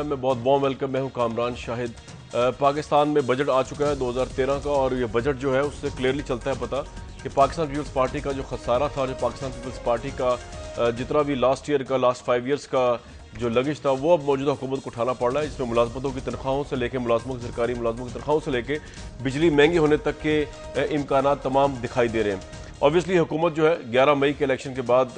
Programme में बहुत warm welcome. मैं हूं कामरान शाहिद। पाकिस्तान में बजट आ चुका है 2013 का और ये बजट जो है उससे क्लियरली चलता है पता कि पाकिस्तान पीपल्स पार्टी का जो खसारा था, जो पाकिस्तान पीपल्स पार्टी का जितना भी लास्ट 5 ईयर्स का जो लगिश था वो अब मौजूदा हुकूमत को उठाना पड़ रहा है। इसमें मुलाजमतों की तनख्वाहों से लेकर मुलाजमों की सरकारी मुलाजमों की तनख्वाहों से लेकर बिजली महंगी होने तक के इम्कान तमाम दिखाई दे रहे हैं। ऑब्वियसली हुकूमत जो है 11 मई के इलेक्शन के बाद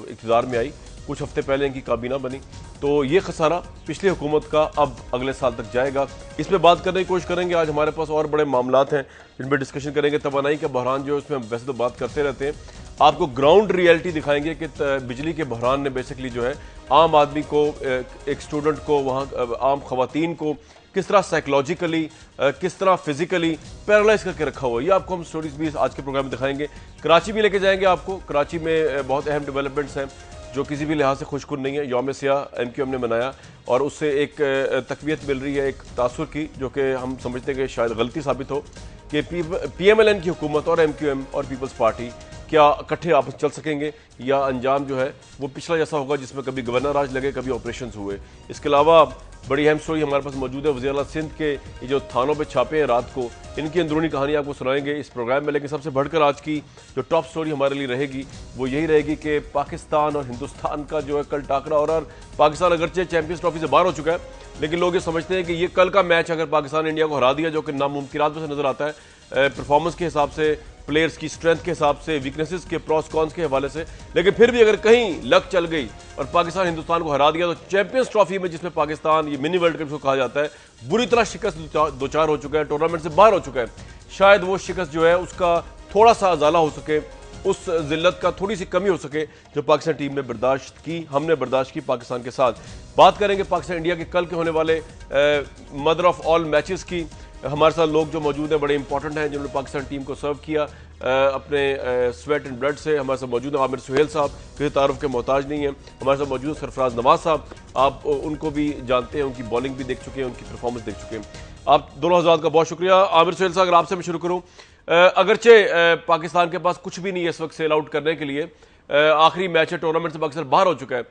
इक़्तिदार में आई, कुछ हफ्ते पहले इनकी काबीना बनी, तो ये खसारा पिछली हुकूमत का अब अगले साल तक जाएगा। इस पर बात करने की कोशिश करेंगे। आज हमारे पास और बड़े मामलात हैं जिन पर डिस्कशन करेंगे। तवानाई का बहरान जो है उसमें हम वैसे तो बात करते रहते हैं, आपको ग्राउंड रियलिटी दिखाएंगे कि बिजली के बहरान ने बेसिकली जो है आम आदमी को, एक स्टूडेंट को, वहाँ आम खवातीन को किस तरह साइकोलॉजिकली, किस तरह फिजिकली पैरालाइज करके रखा हुआ है। ये आपको हम स्टोरीज भी आज के प्रोग्राम में दिखाएंगे। कराची भी लेके जाएंगे आपको। कराची में बहुत अहम डेवलपमेंट्स हैं जो किसी भी लिहाज से खुशकुन नहीं है। यौम सियाह MQM ने मनाया और उससे एक तकवीत मिल रही है, एक तासुर की, जो कि हम समझते हैं कि शायद गलती साबित हो कि PMLN की हुकूमत और MQM और पीपल्स पार्टी क्या इकट्ठे आपस चल सकेंगे या अंजाम जो है वो पिछला जैसा होगा जिसमें कभी गवर्नर राज लगे, कभी ऑपरेशंस हुए। इसके अलावा बड़ी अहम स्टोरी हमारे पास मौजूद है। वज़ीर आला सिंध के ये जो थानों पे छापे हैं रात को, इनकी अंदरूनी कहानी आपको सुनाएंगे इस प्रोग्राम में। लेकिन सबसे बढ़कर आज की जो टॉप स्टोरी हमारे लिए रहेगी वो यही रहेगी कि पाकिस्तान और हिंदुस्तान का जो है कल टाकरा हो रहा है। पाकिस्तान अगरचे चैंपियंस ट्रॉफी से बाहर हो चुका है, लेकिन लोग ये समझते हैं कि ये कल का मैच अगर पाकिस्तान इंडिया को हरा दिया, जो कि नामुमकिन में से नजर आता है परफॉर्मेंस के हिसाब से, प्लेयर्स की स्ट्रेंथ के हिसाब से, वीकनेसेस के प्रॉस कॉन्स के हवाले से, लेकिन फिर भी अगर कहीं लक चल गई और पाकिस्तान हिंदुस्तान को हरा दिया तो चैंपियंस ट्रॉफी में, जिसमें पाकिस्तान ये मिनी वर्ल्ड कप को कहा जाता है, बुरी तरह शिकस्त दो चार हो चुका है, टूर्नामेंट से बाहर हो चुका है। शायद वो शिकस्त जो है उसका थोड़ा सा अजाला हो सके, उस जिल्लत का थोड़ी सी कमी हो सके जो पाकिस्तान टीम ने बर्दाश्त की, हमने बर्दाश्त की पाकिस्तान के साथ। बात करेंगे पाकिस्तान इंडिया के कल के होने वाले मदर ऑफ ऑल मैचेस की। हमारे साथ लोग जो मौजूद हैं बड़े इंपॉर्टेंट हैं जिन्होंने पाकिस्तान टीम को सर्व किया अपने स्वेट एंड ब्लड से। हमारे साथ मौजूद है आमिर सुहेल साहब, किसी तारुफ के मोहताज नहीं है। हमारे साथ मौजूद सरफराज नवाज साहब, आप उनको भी जानते हैं, उनकी बॉलिंग भी देख चुके हैं, उनकी परफॉर्मेंस देख चुके हैं। आप दोनों हज़रात का बहुत शुक्रिया। आमिर सुहेल साहब, अगर आपसे मैं शुरू करूँ, अगरचे पाकिस्तान के पास कुछ भी नहीं है इस वक्त सेल आउट करने के लिए, आखिरी मैच है, टूर्नामेंट से पाकिस्तान बाहर हो चुका है,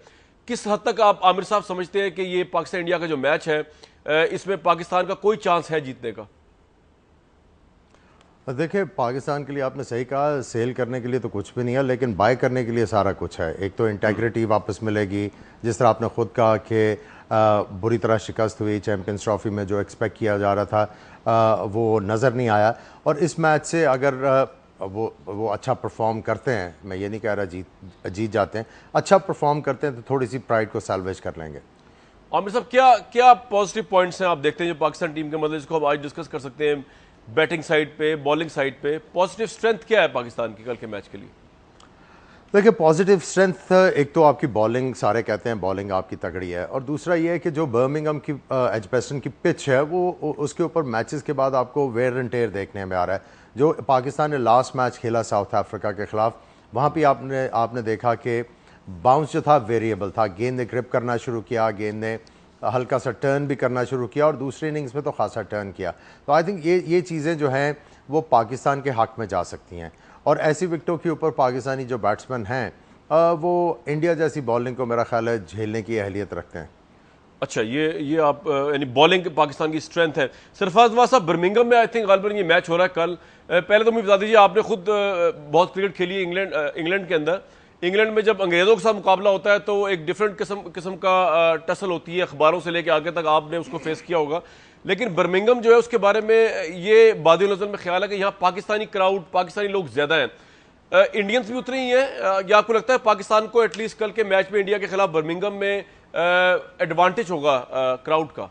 किस हद तक आप आमिर साहब समझते हैं कि ये पाकिस्तान इंडिया का जो मैच है इसमें पाकिस्तान का कोई चांस है जीतने का? देखिए, पाकिस्तान के लिए आपने सही कहा, सेल करने के लिए तो कुछ भी नहीं है, लेकिन बाय करने के लिए सारा कुछ है। एक तो इंटेग्रिटी वापस मिलेगी, जिस तरह आपने खुद कहा कि बुरी तरह शिकस्त हुई चैंपियंस ट्रॉफी में, जो एक्सपेक्ट किया जा रहा था वो नज़र नहीं आया। और इस मैच से अगर वो अच्छा परफॉर्म करते हैं, मैं ये नहीं कह रहा जीत जाते हैं, अच्छा परफॉर्म करते हैं तो थोड़ी सी प्राइड को सैल्वेज कर लेंगे। आमिर साहब, क्या पॉजिटिव पॉइंट्स हैं आप देखते हैं जो पाकिस्तान टीम के, मतलब इसको हम आज डिस्कस कर सकते हैं, बैटिंग साइड पे, बॉलिंग साइड पे पॉजिटिव स्ट्रेंथ क्या है पाकिस्तान की कल के मैच के लिए? देखिए, पॉजिटिव स्ट्रेंथ एक तो आपकी बॉलिंग, सारे कहते हैं बॉलिंग आपकी तगड़ी है, और दूसरा ये है कि जो बर्मिंघम की एजबेस्टन की पिच है वो उसके ऊपर मैचेस के बाद आपको वेयर एंड टेयर देखने में आ रहा है। जो पाकिस्तान ने लास्ट मैच खेला साउथ अफ्रीका के खिलाफ, वहाँ भी आपने देखा कि बाउंस जो था वेरिएबल था, गेंद ने ग्रिप करना शुरू किया, गेंद ने हल्का सा टर्न भी करना शुरू किया और दूसरी इनिंग्स में तो खासा टर्न किया। तो आई थिंक ये चीज़ें जो हैं वो पाकिस्तान के हक़ में जा सकती हैं, और ऐसी विकेटों के ऊपर पाकिस्तानी जो बैट्समैन हैं वो इंडिया जैसी बॉलिंग को मेरा ख्याल है झेलने की अहलियत रखते हैं। अच्छा, ये आप यानी बॉलिंग पाकिस्तान की स्ट्रेंथ है। सरफराज नवाज साहब, बर्मिंघम में आई थिंक गालिबन ये मैच हो रहा है कल। पहले तो मुझे बता दीजिए, आपने खुद बहुत क्रिकेट खेली है इंग्लैंड के अंदर। इंग्लैंड में जब अंग्रेज़ों के साथ मुकाबला होता है तो एक डिफरेंट किस्म का टसल होती है, अखबारों से लेके आगे तक आपने उसको फेस किया होगा। लेकिन बर्मिंघम जो है उसके बारे में ये बादी नज़र में ख्याल है कि यहाँ पाकिस्तानी क्राउड, पाकिस्तानी लोग ज़्यादा हैं, इंडियंस भी उतने ही हैं, या आपको लगता है पाकिस्तान को एटलीस्ट कल के मैच में इंडिया के खिलाफ बर्मिंघम में एडवांटेज होगा क्राउड का?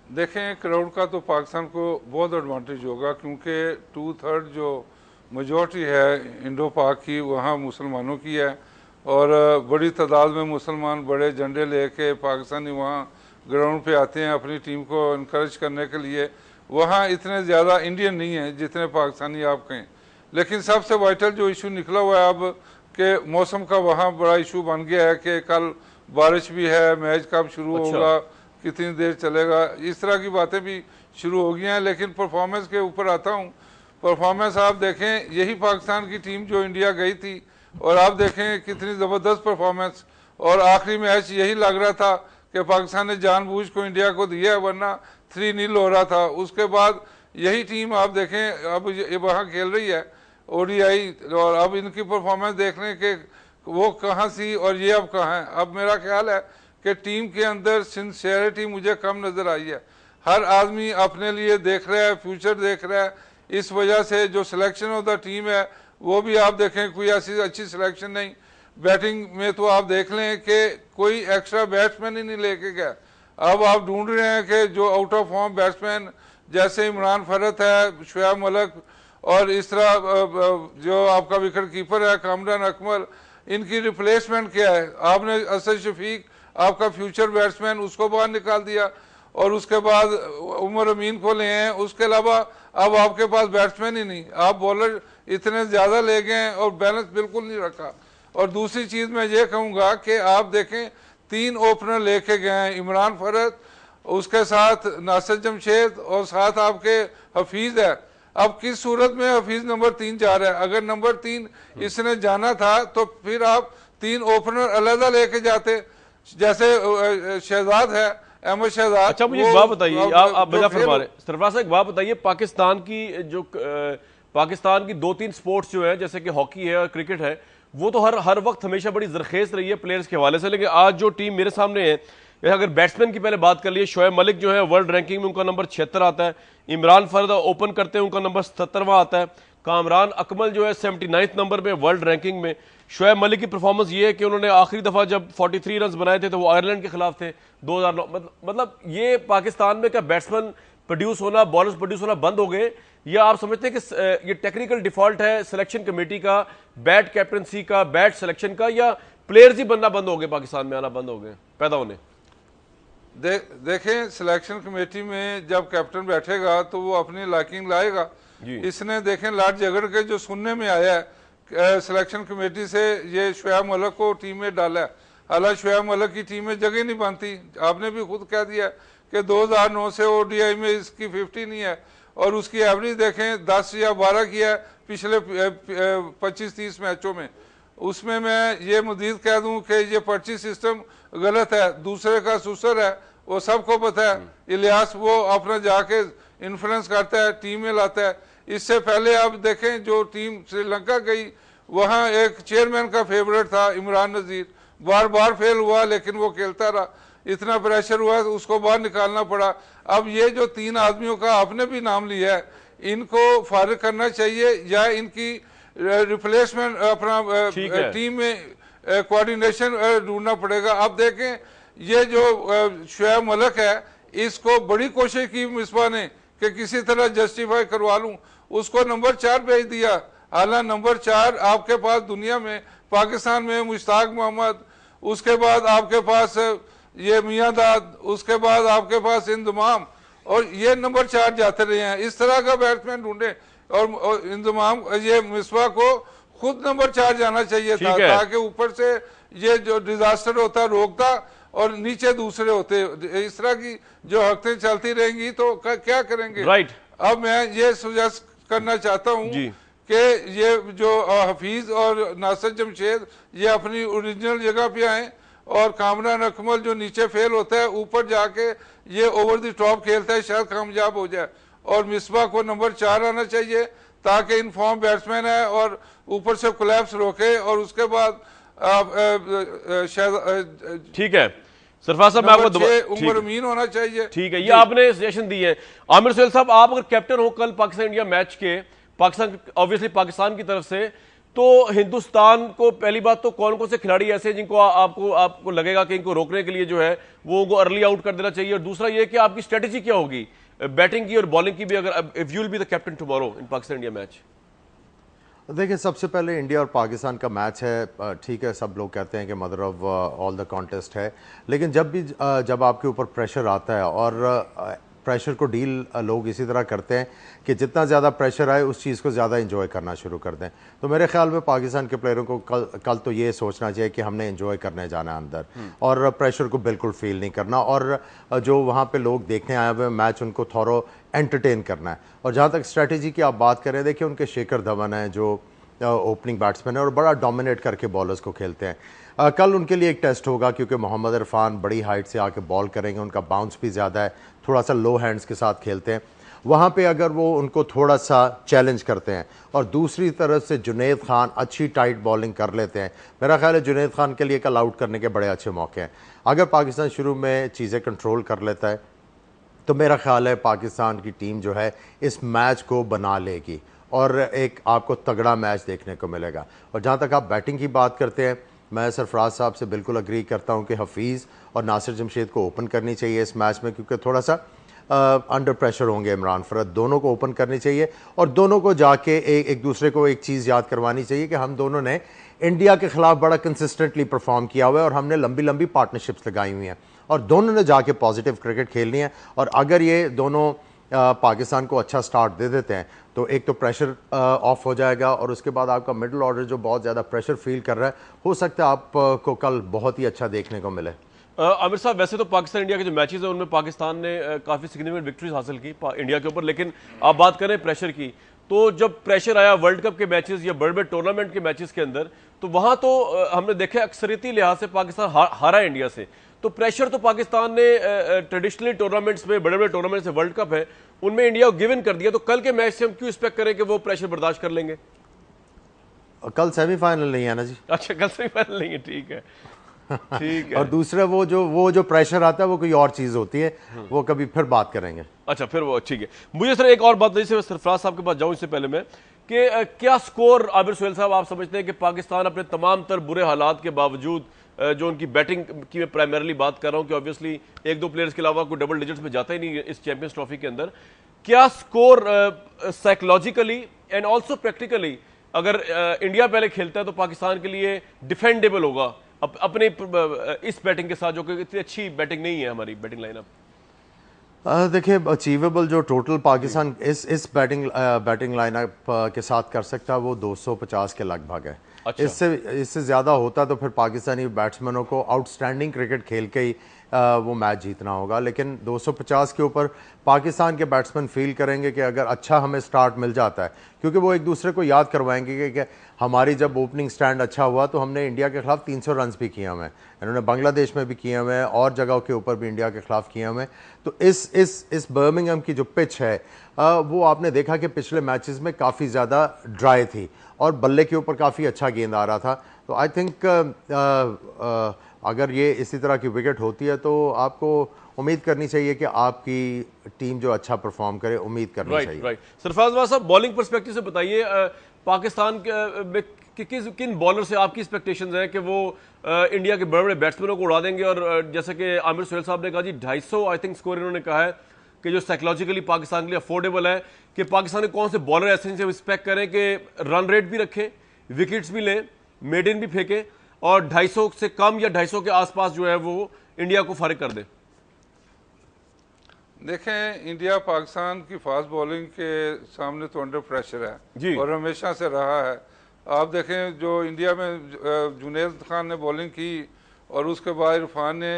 देखें, क्राउड का तो पाकिस्तान को बहुत एडवांटेज होगा, क्योंकि 2/3 जो मेजॉरिटी है इंडो पाक की वहाँ मुसलमानों की है, और बड़ी तादाद में मुसलमान बड़े झंडे लेके पाकिस्तानी वहाँ ग्राउंड पे आते हैं अपनी टीम को इनकरेज करने के लिए। वहाँ इतने ज़्यादा इंडियन नहीं हैं जितने पाकिस्तानी आप कहें। लेकिन सबसे वाइटल जो इशू निकला हुआ है अब कि मौसम का वहाँ बड़ा इशू बन गया है कि कल बारिश भी है, मैच कब शुरू होगा, कितनी देर चलेगा, इस तरह की बातें भी शुरू हो गई हैं। लेकिन परफॉर्मेंस के ऊपर आता हूँ, परफॉर्मेंस आप देखें, यही पाकिस्तान की टीम जो इंडिया गई थी, और आप देखें कितनी ज़बरदस्त परफॉर्मेंस और आखिरी मैच यही लग रहा था कि पाकिस्तान ने जानबूझ को इंडिया को दिया, वरना 3-0 हो रहा था। उसके बाद यही टीम आप देखें अब ये वहाँ खेल रही है ओडीआई, और अब इनकी परफॉर्मेंस देख लें कि वो कहाँ सी और ये अब कहाँ है। अब मेरा ख्याल है कि टीम के अंदर सिंसियरिटी मुझे कम नज़र आई है। हर आदमी अपने लिए देख रहा है, फ्यूचर देख रहा है। इस वजह से जो सिलेक्शन ऑफ द टीम है वो भी आप देखें कोई ऐसी अच्छी सिलेक्शन नहीं। बैटिंग में तो आप देख लें कि कोई एक्स्ट्रा बैट्समैन ही नहीं लेके गया। अब आप ढूंढ रहे हैं कि जो आउट ऑफ फॉर्म बैट्समैन जैसे इमरान फरत है, शुएब मलिक, और इस तरह जो आपका विकेट कीपर है कामरान अकमल, इनकी रिप्लेसमेंट क्या है? आपने असद शफीक आपका फ्यूचर बैट्समैन उसको बाहर निकाल दिया और उसके बाद उमर अमीन को ले हैं। उसके अलावा अब आपके पास बैट्समैन ही नहीं, आप बॉलर इतने ज़्यादा ले गए हैं और बैलेंस बिल्कुल नहीं रखा। और दूसरी चीज़ मैं ये कहूँगा कि आप देखें 3 ओपनर लेके गए हैं, इमरान फरत, उसके साथ नासिर जमशेद और साथ आपके हफीज़ है। अब किस सूरत में हफीज़ नंबर 3 जा रहा है? अगर नंबर 3 इसने जाना था तो फिर आप 3 ओपनर अलग लेके जाते, जैसे शहजाद है, अहमद शहजाद। अच्छा मुझे एक बात बताइए, आप वजह फरमा रहे सरफराज साहब, एक बात बताइए, पाकिस्तान की 2-3 स्पोर्ट्स जो है जैसे कि हॉकी है और क्रिकेट है, वो तो हर वक्त हमेशा बड़ी जरखेज रही है प्लेयर्स के हवाले से। लेकिन आज जो टीम मेरे सामने है, अगर बैट्समैन की पहले बात कर लिए, शुएब मलिक जो है वर्ल्ड रैंकिंग में उनका नंबर 76 आता है, इमरान फरद ओपन करते हैं उनका नंबर 77वां आता है, कामरान अकमल जो है 79 नंबर पे वर्ल्ड रैंकिंग में। शुएब मलिक की परफॉर्मेंस ये है कि उन्होंने आखिरी दफा जब 43 रन बनाए थे तो वो आयरलैंड के खिलाफ थे 2009। मतलब ये पाकिस्तान में क्या बैट्समैन प्रोड्यूस होना, बॉलर्स प्रोड्यूस होना बंद हो गए, या आप समझते हैं कि ये टेक्निकल डिफॉल्ट है सिलेक्शन कमेटी का, बैट कैप्टनसी का, बैट सिलेक्शन का, या प्लेयर्स ही बनना बंद हो गए, पाकिस्तान में आना बंद हो गए, पैदा होने? देखें सिलेक्शन कमेटी में जब कैप्टन बैठेगा तो वो अपनी लाइकिंग लाएगा। इसने देखें लाट झगड़ के जो सुनने में आया है सिलेक्शन कमेटी से, ये शुएब मलिक को टीम में डाला है। हालांकि शुएब मलिक की टीम में जगह नहीं बनती, आपने भी खुद कह दिया कि 2009 से ओडीआई में इसकी 50 नहीं है, और उसकी एवरेज देखें 10 या 12 की है पिछले 25-30 मैचों में। उसमें मैं ये मजीद कह दूं कि ये पर्ची सिस्टम गलत है, दूसरे का सुसर है, वो सबको पता है। इलियास वो अपना जाके इन्फ्लुएंस करता है, टीम में लाता है। इससे पहले आप देखें जो टीम श्रीलंका गई, वहाँ एक चेयरमैन का फेवरेट था इमरान नज़ीर, बार बार फेल हुआ लेकिन वो खेलता रहा, इतना प्रेशर हुआ तो उसको बाहर निकालना पड़ा। अब ये जो 3 आदमियों का आपने भी नाम लिया है, इनको फारिग करना चाहिए या इनकी रिप्लेसमेंट अपना टीम में कोऑर्डिनेशन ढूंढना पड़ेगा। अब देखें ये जो शुएब मलिक है, इसको बड़ी कोशिश की मिसबा ने कि किसी तरह जस्टिफाई करवा लूं, उसको नंबर 4 भेज दिया। हालांकि नंबर 4 आपके पास दुनिया में, पाकिस्तान में मुश्ताक मोहम्मद, उसके बाद आपके पास ये मियां दाद, उसके बाद आपके पास इंतमाम, और ये नंबर 4 जाते रहे हैं। इस तरह का बैट्समैन ढूंढे, और इंतमाम ये मिसबा को खुद नंबर 4 जाना चाहिए था, ताकि ऊपर से ये जो डिजास्टर होता रोकता और नीचे दूसरे होते। इस तरह की जो हरकतें चलती रहेंगी तो क्या करेंगे? राइट। अब मैं ये सुजेस्ट करना चाहता हूँ कि ये जो हफीज और नासिर जमशेद ये अपनी ओरिजिनल जगह पे आए, और कामरान अकमल जो नीचे फेल होता है ऊपर जाके ये ओवर द टॉप खेलता है, शायद कामयाब हो जाए। और मिसबा को नंबर 4 आना चाहिए ताकि इनफॉर्म बैट्समैन है और ऊपर से कोलैप्स रोके, और उसके बाद ठीक है सरफराज साहब, मैं आपको उमर अमीन होना चाहिए। ठीक है, ये आपने सजेशन दी है। आमिर सुहेल साहब, आप अगर कैप्टन हो कल पाकिस्तान इंडिया मैच के, पाकिस्तान ऑब्वियसली पाकिस्तान की तरफ से, तो हिंदुस्तान को पहली बात तो कौन कौन से खिलाड़ी ऐसे जिनको आपको लगेगा कि इनको रोकने के लिए जो है वो उनको अर्ली आउट कर देना चाहिए, और दूसरा ये कि आपकी स्ट्रेटेजी क्या होगी बैटिंग की और बॉलिंग की भी, अगर if you will be the captain tomorrow in Pakistan India match? देखिए सबसे पहले इंडिया और पाकिस्तान का मैच है, ठीक है, सब लोग कहते हैं कि mother of all the contest है, लेकिन जब आपके ऊपर प्रेशर आता है, और प्रेशर को डील लोग इसी तरह करते हैं कि जितना ज़्यादा प्रेशर आए उस चीज़ को ज़्यादा एंजॉय करना शुरू कर दें। तो मेरे ख्याल में पाकिस्तान के प्लेयरों को कल तो ये सोचना चाहिए कि हमने एंजॉय करने जाना अंदर, और प्रेशर को बिल्कुल फील नहीं करना, और जो वहाँ पे लोग देखने आए हुए मैच उनको थोरो एंटरटेन करना है। और जहाँ तक स्ट्रेटजी की आप बात करें, देखिए उनके शेखर धवन हैं जो ओपनिंग बैट्समैन है और बड़ा डोमिनेट करके बॉलर्स को खेलते हैं। कल उनके लिए एक टेस्ट होगा क्योंकि मोहम्मद इरफान बड़ी हाइट से आके बॉल करेंगे, उनका बाउंस भी ज़्यादा है, थोड़ा सा लो हैंड्स के साथ खेलते हैं। वहाँ पे अगर वो उनको थोड़ा सा चैलेंज करते हैं और दूसरी तरफ से जुनैद खान अच्छी टाइट बॉलिंग कर लेते हैं, मेरा ख्याल है जुनैद खान के लिए कल आउट करने के बड़े अच्छे मौके हैं। अगर पाकिस्तान शुरू में चीज़ें कंट्रोल कर लेता है तो मेरा ख्याल है पाकिस्तान की टीम जो है इस मैच को बना लेगी और एक आपको तगड़ा मैच देखने को मिलेगा। और जहाँ तक आप बैटिंग की बात करते हैं, मैं सरफराज साहब से बिल्कुल अग्री करता हूँ कि हफीज़ और नासिर जमशेद को ओपन करनी चाहिए इस मैच में, क्योंकि थोड़ा सा अंडर प्रेशर होंगे इमरान फरद, दोनों को ओपन करनी चाहिए और दोनों को जाके एक दूसरे को एक चीज़ याद करवानी चाहिए कि हम दोनों ने इंडिया के खिलाफ बड़ा कंसिस्टेंटली परफॉर्म किया हुआ है और हमने लंबी लंबी पार्टनरशिप्स लगाई हुई हैं और दोनों ने जाके पॉजिटिव क्रिकेट खेलनी है। और अगर ये दोनों पाकिस्तान को अच्छा स्टार्ट दे देते हैं तो एक तो प्रेशर ऑफ हो जाएगा और उसके बाद आपका मिडिल ऑर्डर जो बहुत ज़्यादा प्रेशर फील कर रहा है, हो सकता है आपको कल बहुत ही अच्छा देखने को मिले। आमिर साहब, वैसे तो पाकिस्तान इंडिया के जो मैचेस हैं उनमें पाकिस्तान ने काफ़ी सिग्निफिकेंट विक्ट्रीज हासिल की इंडिया के ऊपर, लेकिन आप बात करें प्रेशर की, तो जब प्रेशर आया वर्ल्ड कप के मैचेस या बड़े बड़े टूर्नामेंट के मैचेस के अंदर, तो वहां तो हमने देखा अक्सरियती लिहाज से पाकिस्तान हारा इंडिया से। तो प्रेशर तो पाकिस्तान ने ट्रेडिशनली टूर्नामेंट्स में, बड़े बड़े टूर्नामेंट्स में, वर्ल्ड कप है उनमें इंडिया को गिवन कर दिया, तो कल के मैच से हम क्यों एक्सपेक्ट करें कि वो प्रेशर बर्दाश्त कर लेंगे? कल सेमीफाइनल नहीं है ना जी। अच्छा, कल सेमीफाइनल नहीं है, ठीक है ठीक है। और दूसरा वो जो प्रेशर आता है वो कोई और चीज होती है, वो कभी फिर बात करेंगे। अच्छा, फिर वो ठीक है। मुझे सर एक और बात, जैसे सरफराज साहब के पास जाऊं इससे पहले मैं, कि क्या स्कोर आबिर सुहेल साहब आप समझते हैं कि पाकिस्तान अपने तमाम तर बुरे हालात के बावजूद, जो उनकी बैटिंग की मैं प्राइमरली बात कर रहा हूं कि ऑब्वियसली एक दो प्लेयर्स के अलावा कोई डबल डिजिट्स में जाता ही नहीं इस चैंपियंस ट्रॉफी के अंदर, क्या score psychologically and also practically अगर इंडिया पहले खेलता है तो पाकिस्तान के लिए डिफेंडेबल होगा अपने इस बैटिंग के साथ, जो कि इतनी अच्छी बैटिंग नहीं है हमारी बैटिंग लाइनअप? देखिए, अचीवेबल जो टोटल पाकिस्तान इस बैटिंग लाइनअप के साथ कर सकता है वो 250 के लगभग है। अच्छा। इससे ज़्यादा होता तो फिर पाकिस्तानी बैट्समैनों को आउटस्टैंडिंग क्रिकेट खेल के ही वो मैच जीतना होगा, लेकिन 250 के ऊपर पाकिस्तान के बैट्समैन फील करेंगे कि अगर अच्छा हमें स्टार्ट मिल जाता है, क्योंकि वो एक दूसरे को याद करवाएंगे कि हमारी जब ओपनिंग स्टैंड अच्छा हुआ तो हमने इंडिया के खिलाफ 300 रन भी किए हुए हैं, इन्होंने बांग्लादेश में भी किए हुए हैं और जगहों के ऊपर भी इंडिया के खिलाफ किए हुए हैं। तो इस बर्मिंघम की जो पिच है वो आपने देखा कि पिछले मैचेस में काफ़ी ज़्यादा ड्राई थी और बल्ले के ऊपर काफ़ी अच्छा गेंद आ रहा था। तो आई थिंक अगर ये इसी तरह की विकेट होती है तो आपको उम्मीद करनी चाहिए कि आपकी टीम जो अच्छा परफॉर्म करे, उम्मीद करनी चाहिए। राइट। सरफराज साहब, बॉलिंग पर्सपेक्टिव से बताइए, पाकिस्तान में किन बॉलर से आपकी एक्सपेक्टेशंस हैं कि वो इंडिया के बड़े बड़े बैट्समैनों को उड़ा देंगे? और जैसे कि आमिर सुहेल साहब ने कहा जी 250 आई थिंक स्कोर इन्होंने कहा है कि जो साइकोलॉजिकली पाकिस्तान के लिए अफोर्डेबल है, कि पाकिस्तान के कौन से बॉलर ऐसे से एक्सपेक्ट करें कि रन रेट भी रखें, विकेट्स भी लें, मेडन भी फेंकें और 250 से कम या 250 के आसपास जो है वो इंडिया को फारिग कर दे? देखें, इंडिया पाकिस्तान की फास्ट बॉलिंग के सामने तो अंडर प्रेशर है और हमेशा से रहा है। आप देखें, जो इंडिया में जुनैद खान ने बॉलिंग की और उसके बाद इरफान ने,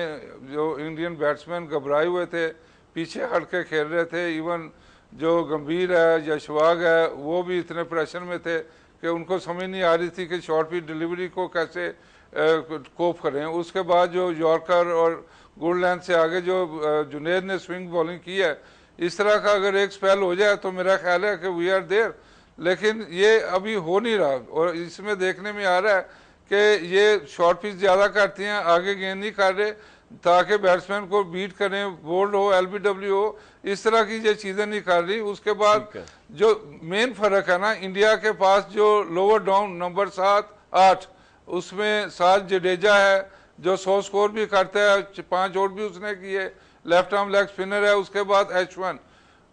जो इंडियन बैट्समैन घबराए हुए थे, पीछे हट के खेल रहे थे, इवन जो गंभीर है या शवाग है वो भी इतने प्रेशर में थे कि उनको समझ नहीं आ रही थी कि शॉर्ट पिच डिलीवरी को कैसे कोप करें। उसके बाद जो यॉर्कर और गुड लेंथ से आगे जो जुनैद ने स्विंग बॉलिंग की है, इस तरह का अगर एक स्पेल हो जाए तो मेरा ख्याल है कि वी आर देयर, लेकिन ये अभी हो नहीं रहा। और इसमें देखने में आ रहा है कि ये शॉर्ट पिच ज़्यादा करती हैं, आगे गेंद नहीं कर रहे ताकि बैट्समैन को बीट करें, बोल्ड हो, एलबीडब्ल्यू हो, इस तरह की ये चीज़ें नहीं कर रही। उसके बाद जो मेन फ़र्क है ना, इंडिया के पास जो लोअर डाउन नंबर 7-8 उसमें 7 जडेजा है जो 100 स्कोर भी करता है, 5 आउट भी उसने किए, लेफ्ट आर्म लेग स्पिनर है। उसके बाद H1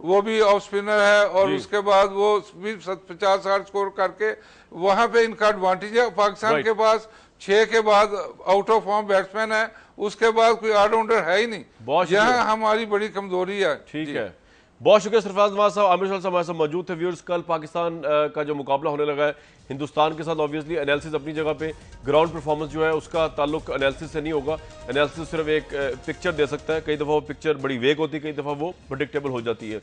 वो भी ऑफ स्पिनर है और उसके बाद वो भी 50-60 स्कोर करके वहां पे इनका एडवांटेज है। पाकिस्तान के पास 6 के बाद आउट ऑफ फॉर्म बैट्समैन है, उसके बाद कोई ऑलराउंडर है ही नहीं। यहाँ हमारी बड़ी कमजोरी है। ठीक है, बहुत शुक्रिया सरफराज नवाज साहब। आमिर साहब हमारे साथ मौजूद थे। व्यूअर्स, कल पाकिस्तान का जो मुकाबला होने लगा है हिंदुस्तान के साथ, ऑब्वियसली एनालिसिस अपनी जगह पे, ग्राउंड परफॉर्मेंस जो है उसका ताल्लुक एनालिसिस से नहीं होगा। एनालिसिस सिर्फ एक पिक्चर दे सकता है, कई दफ़ा वो पिक्चर बड़ी वेग होती है, कई दफ़ा वो प्रेडिक्टेबल हो जाती है।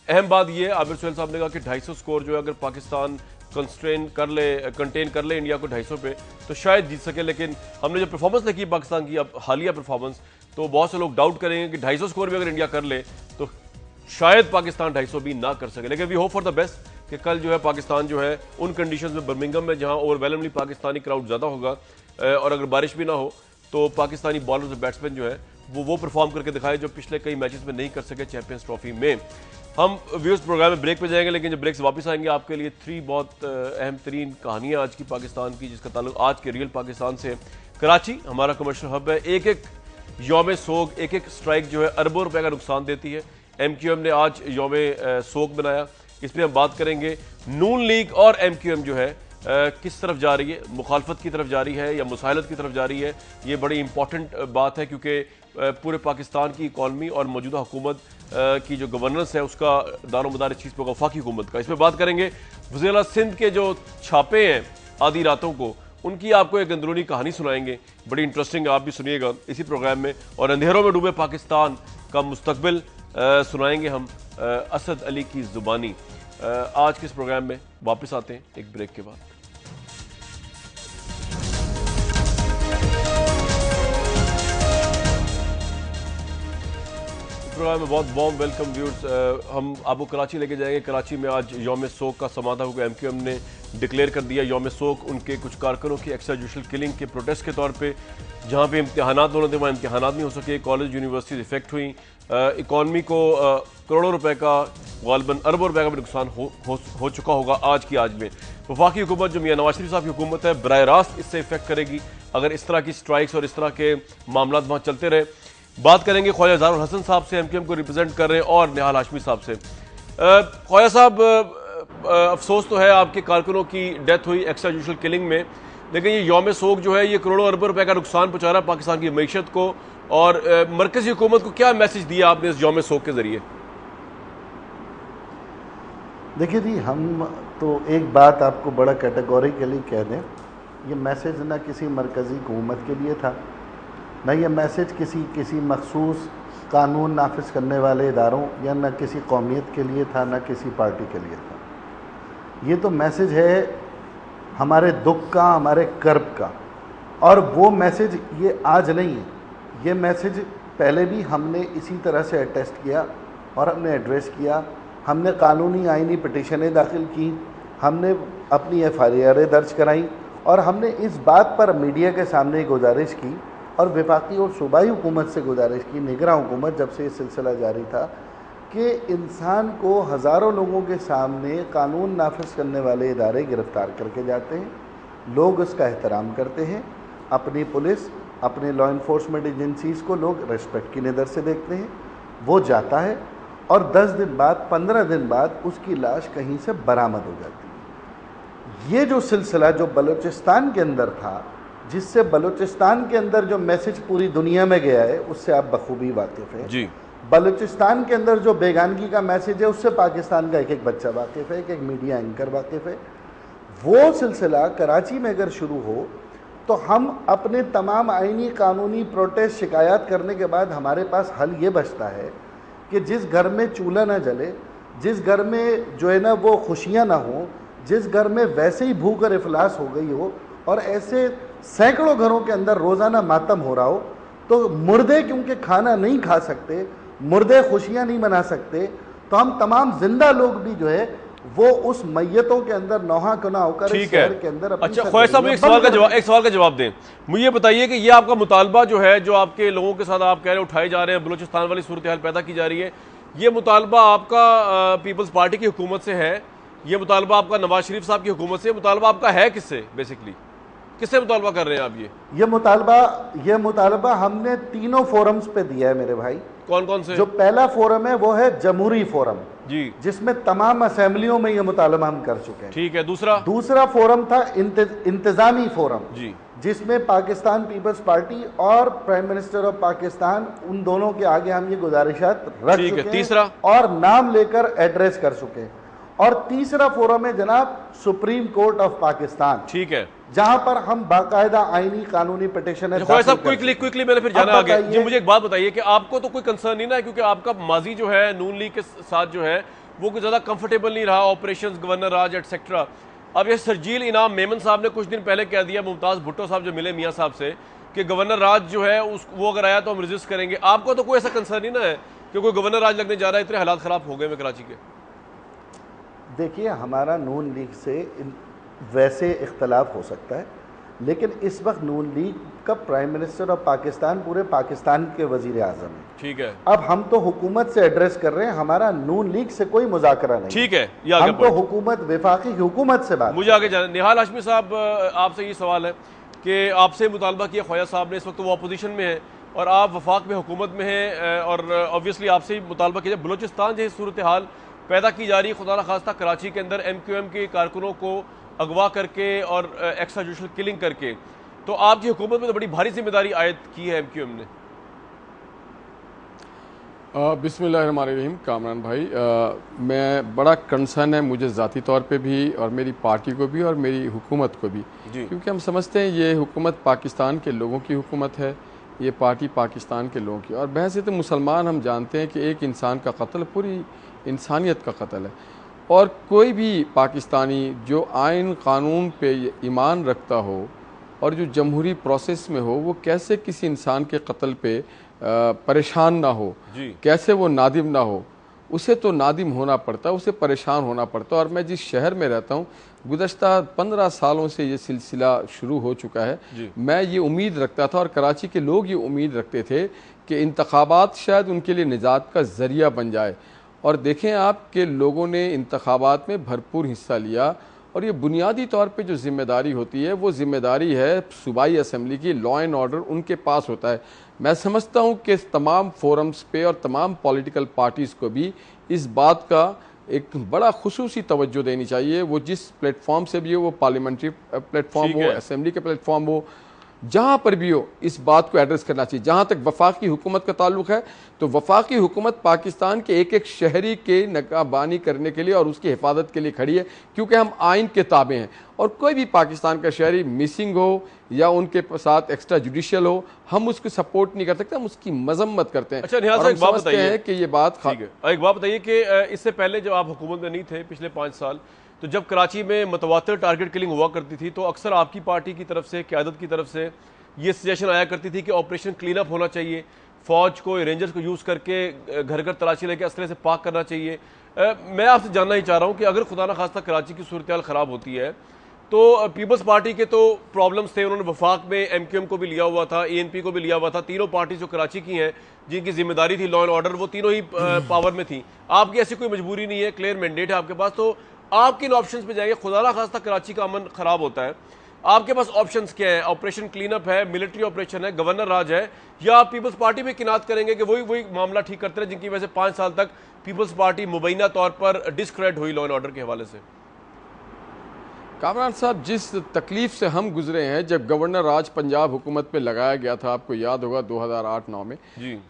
अहम बात यह है, आमिर सुहेल साहब ने कहा कि 250 स्कोर जो है अगर पाकिस्तान कंटेन कर ले इंडिया को 250 पे तो शायद जीत सके। लेकिन हमने जो परफॉर्मेंस देखी पाकिस्तान की अब हालिया परफॉर्मेंस, तो बहुत से लोग डाउट करेंगे कि 250 स्कोर भी अगर इंडिया कर ले तो शायद पाकिस्तान 250 भी ना कर सके। लेकिन we hope for the best कि कल जो है पाकिस्तान जो है उन कंडीशंस में बर्मिंघम में जहां ओवरवेलमली पाकिस्तानी क्राउड ज़्यादा होगा और अगर बारिश भी ना हो तो पाकिस्तानी बॉलर्स और बैट्समैन जो है वो परफॉर्म करके दिखाए जो पिछले कई मैचेस में नहीं कर सके चैंपियंस ट्रॉफी में। हम व्यूअर्स प्रोग्राम में ब्रेक पे जाएंगे, लेकिन जब ब्रेक से वापस आएंगे आपके लिए 3 बहुत अहम तरीन कहानियाँ आज की पाकिस्तान की, जिसका ताल्लुक आज के रियल पाकिस्तान से। कराची हमारा कमर्शियल हब है, एक एक यौम सोग, एक एक स्ट्राइक जो है अरबों रुपए का नुकसान देती है। MQM ने आज यौम सोग बनाया, इस पर हम बात करेंगे। नून लीग और MQM जो है किस तरफ जा रही है, मुखालफत की तरफ जा रही है या मुसाहलत की तरफ जा रही है, ये बड़ी इंपॉर्टेंट बात है क्योंकि पूरे पाकिस्तान की इकॉनमी और मौजूदा हुकूमत की जो गवर्नेंस है उसका दारोमदार इस चीज़ पर वफाकी हुकूमत का। इसमें बात करेंगे। वज़ीर सिंध के जो छापे हैं आधी रातों को, उनकी आपको एक अंदरूनी कहानी सुनाएंगे, बड़ी इंटरेस्टिंग, आप भी सुनिएगा इसी प्रोग्राम में। और अंधेरों में डूबे पाकिस्तान का मुस्तकबिल सुनाएंगे हम असद अली की ज़ुबानी। आज के इस प्रोग्राम में वापस आते हैं एक ब्रेक के बाद। प्रोग्राम में बहुत वार्म वेलकम व्यूअर्स। हम आपको कराची लेके जाएंगे। कराची में आज यौम सोग का समाता हुआ MQM ने डिक्लेयर कर दिया। यौम सोग उनके कुछ कारकुनों की एक्स्ट्रा जुडिशल किलिंग के प्रोटेस्ट के तौर पे, जहाँ पे इम्तिहानात होने थे वहाँ इम्तिहानात नहीं हो सके, कॉलेज यूनिवर्सिटीज इफेक्ट हुई, इकॉनमी को करोड़ों रुपए का, गालबन अरबों रुपए का भी नुकसान हो चुका होगा आज की आज में। वफाकी हुकूमत जो मियां नवाज शरीफ साहब की हुकूमत है बराह रास्त इससे इफेक्ट करेगी अगर इस तरह की स्ट्राइक्स और इस तरह के मामला वहाँ चलते रहे। बात करेंगे ख्वाजा ज़ारुल हसन साहब से, MQM को रिप्रेजेंट कर रहे हैं, और निहाल हाशमी साहब से। ख्वाजा साहब, अफसोस तो है आपके कारकुनों की डेथ हुई एक्स्ट्रा जुडिशल किलिंग में, लेकिन ये यौम सोग जो है ये करोड़ों अरबों रुपए का नुकसान पहुंचा रहा है पाकिस्तान की मईशत को, और मरकजी हुकूमत को क्या मैसेज दिया आपने इस यौम सोग के जरिए? देखिए जी, हम तो एक बात आपको बड़ा कैटेगोरिकली कह दें, ये मैसेज ना किसी मरकज़ी हुकूमत के लिए था, ना ये मैसेज किसी मखसूस कानून नाफिज करने वाले इदारों या न किसी कौमियत के लिए था, न किसी पार्टी के लिए था। ये तो मैसेज है हमारे दुख का, हमारे कर्ब का। और वो मैसेज ये आज नहीं है, ये मैसेज पहले भी हमने इसी तरह से अटेस्ट किया और हमने एड्रेस किया। हमने कानूनी आइनी पटिशनें दाखिल की, हमने अपनी FIR दर्ज कराई, और हमने इस बात पर मीडिया के सामने गुजारिश की और वफाकी और सूबाई हुकूमत से गुजारिश की, निगरां हुकूमत जब से ये सिलसिला जारी था, कि इंसान को हज़ारों लोगों के सामने कानून नाफिज करने वाले इदारे गिरफ़्तार करके जाते हैं, लोग उसका एहतराम करते हैं, अपनी पुलिस, अपने लॉ इन्फोर्समेंट एजेंसीज़ को लोग रिस्पेक्ट की नज़र से देखते हैं। वो जाता है और 10 दिन बाद, 15 दिन बाद उसकी लाश कहीं से बरामद हो जाती है। ये जो सिलसिला जो बलूचिस्तान के अंदर था, जिससे बलूचिस्तान के अंदर जो मैसेज पूरी दुनिया में गया है, उससे आप बखूबी वाकिफ़ हैं जी। बलूचिस्तान के अंदर जो बेगानगी का मैसेज है, उससे पाकिस्तान का एक एक बच्चा वाकिफ़ है, एक मीडिया एंकर वाकिफ़ है। वो सिलसिला कराची में अगर शुरू हो तो हम अपने तमाम आइनी कानूनी प्रोटेस्ट शिकायत करने के बाद हमारे पास हल ये बचता है कि जिस घर में चूल्हा ना जले, जिस घर में जो है ना वो खुशियाँ ना हो, जिस घर में वैसे ही भूख और इफलास हो गई हो और ऐसे सैकड़ों घरों के अंदर रोज़ाना मातम हो रहा हो, तो मुर्दे क्योंकि खाना नहीं खा सकते, मुर्दे खुशियाँ नहीं मना सकते, तो हम तमाम जिंदा लोग भी जो है वो उस मैयतों के अंदर नौहा कना होकर ठीक है के अंदर। अच्छा ख्वाजा साहब, एक सवाल का जवाब दें। मुझे ये बताइए कि ये आपका मुतालबा जो है, जो आपके लोगों के साथ आप कह रहे उठाए जा रहे हैं, बलूचिस्तान वाली सूरत हाल पैदा की जा रही है, ये मुतालबा आपका पीपल्स पार्टी की हुकूमत से है, ये मुतालबा आपका नवाज शरीफ साहब की हुकूमत से, मुतालबा आपका है किससे? बेसिकली किससे मुतालबा कर रहे हैं आप? ये मुतालबा हमने तीनों फोरम्स पे दिया है मेरे भाई। कौन कौन से? जो पहला फोरम है वो है जमहूरी फोरम जी, जिसमें तमाम असेंबलियों में ये मुतालबा हम कर चुके हैं। ठीक है। दूसरा फोरम था इंतजामी फोरम जी, जिसमें पाकिस्तान पीपल्स पार्टी और प्राइम मिनिस्टर ऑफ पाकिस्तान, उन दोनों के आगे हम ये गुजारिशात रख चुके हैं। तीसरा और नाम लेकर एड्रेस कर चुके हैं। और तीसरा फोरम है जनाब सुप्रीम कोर्ट ऑफ पाकिस्तान, ठीक है, जहां पर हम बाकायदा आईनी कानूनी पिटीशन है। क्विकली मैंने फिर जाना आगे जी। मुझे एक बात बताइए कि आपको तो कोई कंसर्न नहीं ना, क्योंकि आपका माजी जो है नून लीग के साथ जो है वो कुछ ज्यादा कंफर्टेबल नहीं रहा, ऑपरेशंस, गवर्नर राज एटसेट्रा। अब ये सरजील इनाम मेमन साहब ने कुछ दिन पहले कह दिया, मुमताज़ भुट्टो साहब जो मिले मियाँ साहब से, कि गवर्नर राज जो है वो अगर आया तो हम रजिस्ट करेंगे। आपको तो कोई ऐसा कंसर्न ही ना है कि कोई गवर्नर राज लगने जा रहा है, इतने हालात ख़राब हो गए में कराची के? देखिए, हमारा नून लीग से वैसे इख्तलाफ हो सकता है, लेकिन इस वक्त नून लीग का प्राइम मिनिस्टर ऑफ पाकिस्तान पूरे पाकिस्तान के वजीर आज़म है। ठीक है, अब हम तो हुकूमत से एड्रेस कर रहे हैं, हमारा नून लीग से कोई मुज़ाकरा नहीं। ठीक है, हम तो हुकूमत, वफाकी हुकूमत से बात। मुझे आगे जाना। निहाल हाशमी साहब, आपसे ये सवाल है कि आपसे मुतालबा किया ख्वाजा साहब ने, इस वक्त वो अपोजिशन में है और आप वफाक में हुकूमत में हैं, और ऑब्वियसली आपसे ही मुतालबा किया, बलूचिस्तान जैसी सूरत हाल पैदा की जा रही है, खुदा न खास्ता कराची के अंदर MQM के कारकुनों को अगवा करके और एक्स्ट्रा जुडिशल किलिंग करके, तो आपकी हुकूमत में तो बड़ी भारी जिम्मेदारी आयद की है MQM ने। बिस्मिल्लाहिर्रहमानिर्रहीम। कामरान भाई, मैं बड़ा कंसर्न है मुझे ज़ाती तौर पे भी और मेरी पार्टी को भी और मेरी हुकूमत को भी, क्योंकि हम समझते हैं ये हुकूमत पाकिस्तान के लोगों की हुकूमत है, ये पार्टी पाकिस्तान के लोगों की। और बहैसियत मुसलमान हम जानते हैं कि एक इंसान का कत्ल पूरी इंसानियत का कत्ल है, और कोई भी पाकिस्तानी जो आइन कानून पे ईमान रखता हो और जो जमहूरी प्रोसेस में हो, वो कैसे किसी इंसान के कत्ल पे परेशान ना हो, कैसे वो नादिम ना हो। उसे तो नादिम होना पड़ता है, उसे परेशान होना पड़ता है। और मैं जिस शहर में रहता हूँ, गुज़श्ता 15 सालों से ये सिलसिला शुरू हो चुका है। मैं ये उम्मीद रखता था और कराची के लोग ये उम्मीद रखते थे कि इंतखाबात शायद उनके लिए निजात का ज़रिया बन जाए, और देखें आप कि लोगों ने इंतखाबात में भरपूर हिस्सा लिया। और ये बुनियादी तौर पे जो ज़िम्मेदारी होती है, वो ज़िम्मेदारी है सूबाई असम्बली की, लॉ एंड ऑर्डर उनके पास होता है। मैं समझता हूँ कि तमाम फोरम्स पे और तमाम पॉलिटिकल पार्टीज़ को भी इस बात का एक बड़ा खुसूसी तवज्जो देनी चाहिए। वो जिस प्लेटफॉर्म से भी हो, वो पार्लियामेंट्री प्लेटफॉर्म हो, असम्बली के प्लेटफॉर्म हो, जहाँ पर भी हो, इस बात को एड्रेस करना चाहिए। जहाँ तक वफाकी हुकूमत का ताल्लुक है, तो वफाकी हुकूमत पाकिस्तान के एक एक शहरी के नकाबानी करने के लिए और उसकी हिफाजत के लिए खड़ी है, क्योंकि हम आइन के ताबे हैं। और कोई भी पाकिस्तान का शहरी मिसिंग हो या उनके साथ एक्स्ट्रा जुडिशियल हो, हम उसको सपोर्ट नहीं कर सकते, हम उसकी मजम्मत करते हैं। अच्छा, निहाल साहब, एक बात बताइए कि ये बात एक बात बताइए कि इससे पहले जब आप हुकूमत में नहीं थे, पिछले 5 साल, तो जब कराची में मुतवातिर टारगेट किलिंग हुआ करती थी, तो अक्सर आपकी पार्टी की तरफ से, क़यादत की तरफ से ये सजेशन आया करती थी कि ऑपरेशन क्लीन अप होना चाहिए, फौज को, रेंजर्स को यूज़ करके घर घर तलाशी लेके असले से पाक करना चाहिए। मैं आपसे जानना ही चाह रहा हूँ कि अगर खुदा न खास्ता कराची की सूरत हाल ख़राब होती है, तो पीपल्स पार्टी के तो प्रॉब्लम्स थे, उन्होंने वफाक में MQM को भी लिया हुआ था, ANP को भी लिया हुआ था, तीनों पार्टी जो कराची की हैं, जिनकी जिम्मेदारी थी लॉ एंड ऑर्डर, वो तीनों ही पावर में थी। आपकी ऐसी कोई मजबूरी नहीं है, क्लियर मैंडेट है आपके पास, तो आप किन ऑप्शंस पे जाएंगे? खुदा ना खास्ता कराची का अमन खराब होता है, आपके पास ऑप्शंस क्या है? ऑपरेशन क्लीन अप है, मिलिट्री ऑपरेशन है, गवर्नर राज है, या आप पीपल्स पार्टी में किनात करेंगे कि वही मामला ठीक करते रहे, जिनकी वजह से 5 साल तक पीपल्स पार्टी मुबैना तौर पर डिस्क्रेडिट हुई लॉ एंड ऑर्डर के हवाले से? कामरान साहब, जिस तकलीफ से हम गुजरे हैं जब गवर्नर राज पंजाब हुकूमत पे लगाया गया था, आपको याद होगा 2008-9 में,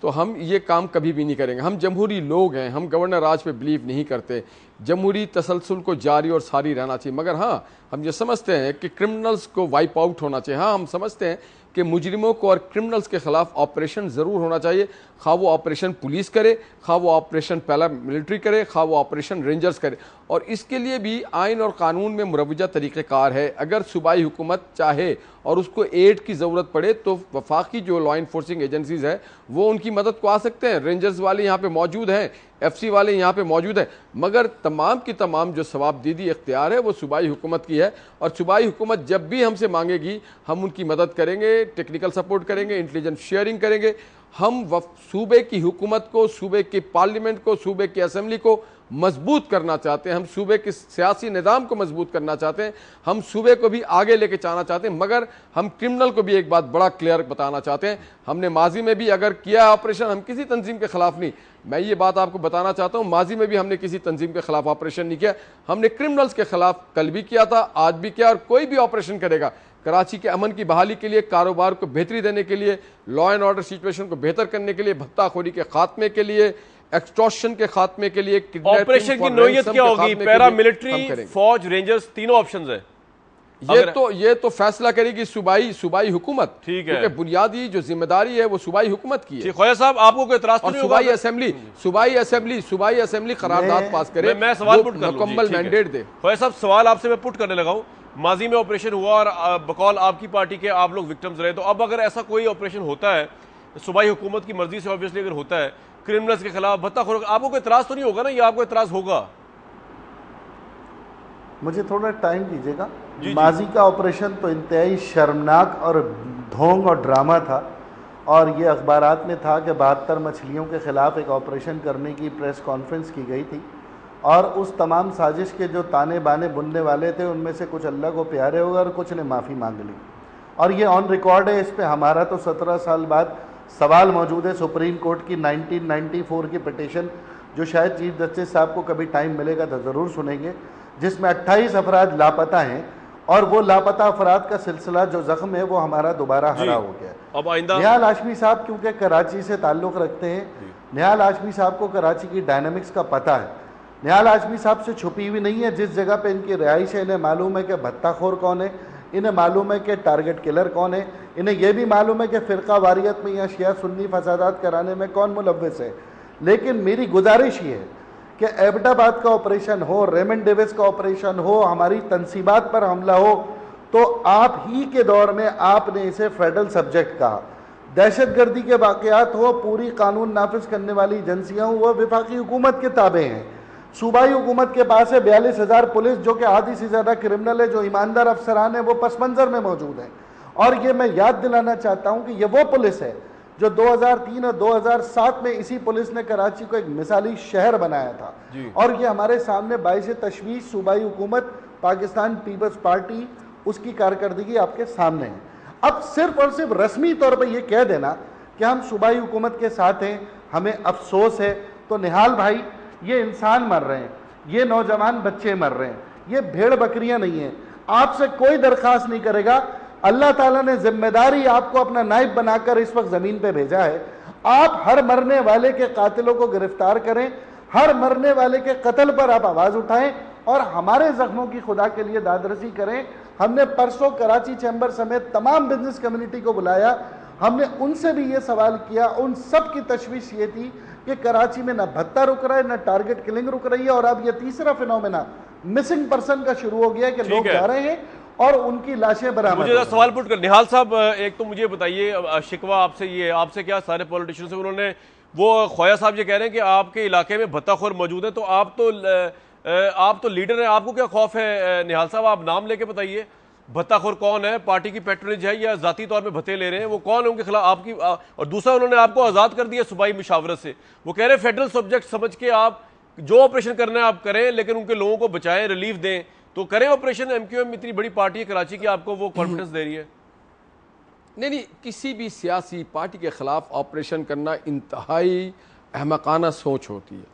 तो हम ये काम कभी भी नहीं करेंगे। हम जमहूरी लोग हैं, हम गवर्नर राज पे बिलीव नहीं करते। जमहूरी तसलसल को जारी और सारी रहना चाहिए, मगर हाँ, हम ये समझते हैं कि क्रिमिनल्स को वाइप आउट होना चाहिए। हाँ, हम समझते हैं कि मुजरिमों को और क्रिमिनल्स के खिलाफ ऑपरेशन ज़रूर होना चाहिए, खा वो ऑपरेशन पुलिस करे, खा वो ऑपरेशन पहला मिलिट्री करे, खा वो ऑपरेशन रेंजर्स करे। और इसके लिए भी आइन और कानून में मुरवजा तरीक़ेकार है। अगर सूबाई हुकूमत चाहे और उसको एड की ज़रूरत पड़े, तो वफाकी जो लॉ इन्फोर्सिंग एजेंसीज़ है वो उनकी मदद को आ सकते हैं। रेंजर्स वाले यहाँ पे मौजूद हैं, FC वाले यहाँ पे मौजूद हैं, मगर तमाम की तमाम जो सवाबदीदी इख्तियार है वो सूबाई हुकूमत की है। और सूबाई हुकूमत जब भी हमसे मांगेगी, हम उनकी मदद करेंगे, टेक्निकल सपोर्ट करेंगे, इंटेलिजेंस शेयरिंग करेंगे। हम सूबे की हुकूमत को, सूबे की पार्लियामेंट को, सूबे की असम्बली को मजबूत करना चाहते हैं, हम सूबे के सियासी निज़ाम को मजबूत करना चाहते हैं, हम सूबे को भी आगे लेके जाना चाहते हैं। मगर हम क्रिमिनल को भी एक बात बड़ा क्लियर बताना चाहते हैं, हमने माजी में भी अगर किया ऑपरेशन, हम किसी तंजीम के खिलाफ नहीं, मैं ये बात आपको बताना चाहता हूँ, माजी में भी हमने किसी तंजीम के खिलाफ ऑपरेशन नहीं किया। हमने क्रिमिनल्स के खिलाफ कल भी किया था, आज भी किया, और कोई भी ऑपरेशन करेगा कराची के अमन की बहाली के लिए, कारोबार को बेहतरी देने के लिए, लॉ एंड ऑर्डर सिचुएशन को बेहतर करने के लिए, भत्ताखोरी के खात्मे के लिए, एक्सटॉर्शन के खात्मे के लिए, ऑपरेशन की नोयत क्या होगी? पैरा मिलिट्री, फौज, रेंजर्स, तीनों ऑप्शंस है। ये तो फैसला करेगी सूबाई हुकूमत, ठीक है, क्योंकि बुनियादी जो जिम्मेदारी है वो सूबाई हुकूमत की है। ख्वाजा साहब, आपको कोई इतराज तो नहीं होगा? सूबाई असेंबली करारदाद पास करे, मैं सवाल पुट कर मुकम्मल मैंडेट दे। ख्वाजा साहब, सवाल आपसे मैं पुट करने लगा हूँ, माजी में ऑपरेशन हुआ और बकौल आपकी पार्टी के आप लोग विक्टिम्स रहे, तो अब अगर ऐसा कोई ऑपरेशन होता है सूबाई हुकूमत की मर्जी से, ऑब्वियसली अगर होता है क्रिमिनल्स के खिलाफ भत्ताखोर, आपको कोई इतराज तो नहीं होगा ना, या आपको इतराज होगा? मुझे थोड़ा टाइम दीजिएगा। माजी का ऑपरेशन तो इंतहाई शर्मनाक और ढोंग और ड्रामा था, और ये अखबारात में था कि 72 मछलियों के ख़िलाफ़ एक ऑपरेशन करने की प्रेस कॉन्फ्रेंस की गई थी, और उस तमाम साजिश के जो ताने बाने बुनने वाले थे उनमें से कुछ अल्लाह को प्यारे हो गए और कुछ ने माफ़ी मांग ली, और ये ऑन रिकॉर्ड है। इस पर हमारा तो 17 साल बाद सवाल मौजूद है सुप्रीम कोर्ट की 1994 की पिटीशन, जो शायद चीफ जस्टिस साहब को कभी टाइम मिलेगा तो ज़रूर सुनेंगे, जिसमें 28 अफराद लापता हैं, और वो लापता अफराद का सिलसिला जो जख्म है वो हमारा दोबारा हरा हो गया। अब आइंदा निहाल हाशमी साहब क्योंकि कराची से ताल्लुक़ रखते हैं, निहाल हाशमी साहब को कराची की डायनामिक्स का पता है। निहाल हाशमी साहब से छुपी हुई नहीं है जिस जगह पे इनकी रिहाइश है, इन्हें मालूम है कि भत्ताखोर कौन है, इन्हें मालूम है कि टारगेट किलर कौन है, इन्हें यह भी मालूम है कि फ़िरका वारियत में या शिया सुन्नी फसादात कराने में कौन मुलव्विस है। लेकिन मेरी गुजारिश ये है कि एबटाबाद का ऑपरेशन हो, रेमंड डेविस का ऑपरेशन हो, हमारी तनसीबात पर हमला हो, तो आप ही के दौर में आपने इसे फेडरल सब्जेक्ट कहा। दहशतगर्दी के वाक़यात हो, पूरी कानून नाफिज करने वाली एजेंसियाँ हो, वह वफाकी हुकूमत के ताबे हैं। सूबाई हुकूमत के पास है 42,000 पुलिस, जो कि आधी से ज़्यादा क्रिमिनल है, जो ईमानदार अफसरान है वो पस मंज़र में मौजूद हैं। और ये मैं याद दिलाना चाहता हूँ कि ये वो पुलिस है जो 2003 और 2007 में इसी पुलिस ने कराची को एक मिसाली शहर बनाया था, और ये हमारे सामने बाइस तशवीश सूबाई हुकूमत पाकिस्तान पीपल्स पार्टी, उसकी कारकर्दगी आपके सामने है। अब सिर्फ और सिर्फ रस्मी तौर पर यह कह देना कि हम सूबाई हुकूमत के साथ हैं, हमें अफसोस है, तो निहाल भाई ये इंसान मर रहे हैं, ये नौजवान बच्चे मर रहे हैं, ये भेड़ बकरियां नहीं हैं। आपसे कोई दरख्वास्त नहीं करेगा, अल्लाह ताला ने जिम्मेदारी आपको अपना नाइब बनाकर इस वक्त ज़मीन पे भेजा है। आप हर मरने वाले के कातिलों को गिरफ्तार करें, हर मरने वाले के कत्ल पर आप आवाज़ उठाएं, और हमारे जख्मों की खुदा के लिए दादरसी करें। हमने परसों कराची चैम्बर समेत तमाम बिजनेस कम्युनिटी को बुलाया, हमने उनसे भी ये सवाल किया, उन सब की तशवीश ये थी कि कराची में ना भत्ता रुक रहा है, ना टारगेट किलिंग रुक रही है, और अब ये तीसरा फिनोमेना मिसिंग पर्सन का शुरू हो गया है कि लोग जा रहे हैं और उनकी लाशें बरामद। मुझे सवाल पुट कर, निहाल साहब एक तो मुझे बताइए, शिकवा आपसे ये, आपसे क्या सारे पॉलिटिशियन से उन्होंने, वो ख्वाजा साहब ये कह रहे हैं कि आपके इलाके में भत्ताखोर मौजूद है, तो आप तो लीडर हैं, आपको क्या खौफ है? निहाल साहब आप नाम लेके बताइए, भत्ताखोर कौन है? पार्टी की पैट्रोनेज है या जाती तौर पे भत्ते ले रहे हैं? वो कौन है उनके खिलाफ आपकी? और दूसरा, उन्होंने आपको आज़ाद कर दिया सूबाई मुशावरत से, वो कह रहे हैं फेडरल सब्जेक्ट समझ के आप जो ऑपरेशन करना है आप करें, लेकिन उनके लोगों को बचाएं, रिलीफ दें, तो करें ऑपरेशन। एमक्यूएम इतनी बड़ी पार्टी है कराची की, आपको वो कॉन्फिडेंस दे रही है? नहीं, किसी भी सियासी पार्टी के खिलाफ ऑपरेशन करना इंतहाई अहमकाना सोच होती है।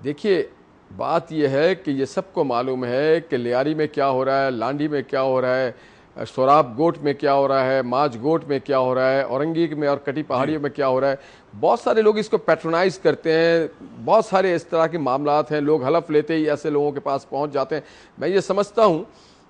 देखिए, बात यह है कि ये सबको मालूम है कि लियारी में क्या हो रहा है, लांडी में क्या हो रहा है, सोराब गोट में क्या हो रहा है, माज गोट में क्या हो रहा है, औरंगी में और कटी पहाड़ियों में क्या हो रहा है। बहुत सारे लोग इसको पैट्रोनाइज करते हैं, बहुत सारे इस तरह के मामलात हैं, लोग हलफ लेते ही ऐसे लोगों के पास पहुंच जाते हैं। मैं ये समझता हूं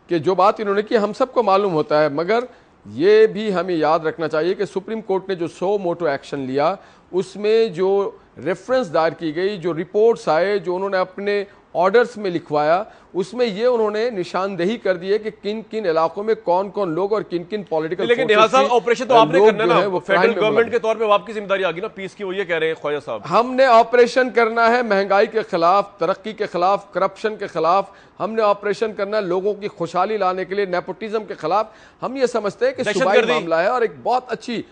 कि जो बात इन्होंने की हम सबको मालूम होता है, मगर ये भी हमें याद रखना चाहिए कि सुप्रीम कोर्ट ने जो 100 मोटो एक्शन लिया, उसमें जो रेफरेंस दायर की गई, जो रिपोर्ट्स आए, जो उन्होंने अपने ऑर्डर्स में लिखवाया, उसमें ये उन्होंने निशानदेही कर दी है कि किन किन इलाकों में कौन कौन लोग और किन किन पॉलिटिकल, लेकिन निहाल साहब ऑपरेशन तो आपने करना ना, वो फेडरल गवर्नमेंट के तौर पे आपकी जिम्मेदारी आ गई ना पीस की, वो ये कह रहे हैं ख्वाजा साहब। हमने ऑपरेशन करना है महंगाई के खिलाफ, तरक्की के खिलाफ, करप्शन के खिलाफ, हमने ऑपरेशन करना है लोगों की खुशहाली लाने के लिए, नेपोटिज्म के खिलाफ। हम ये समझते हैं कि सूबाई मामला है और एक बहुत अच्छी,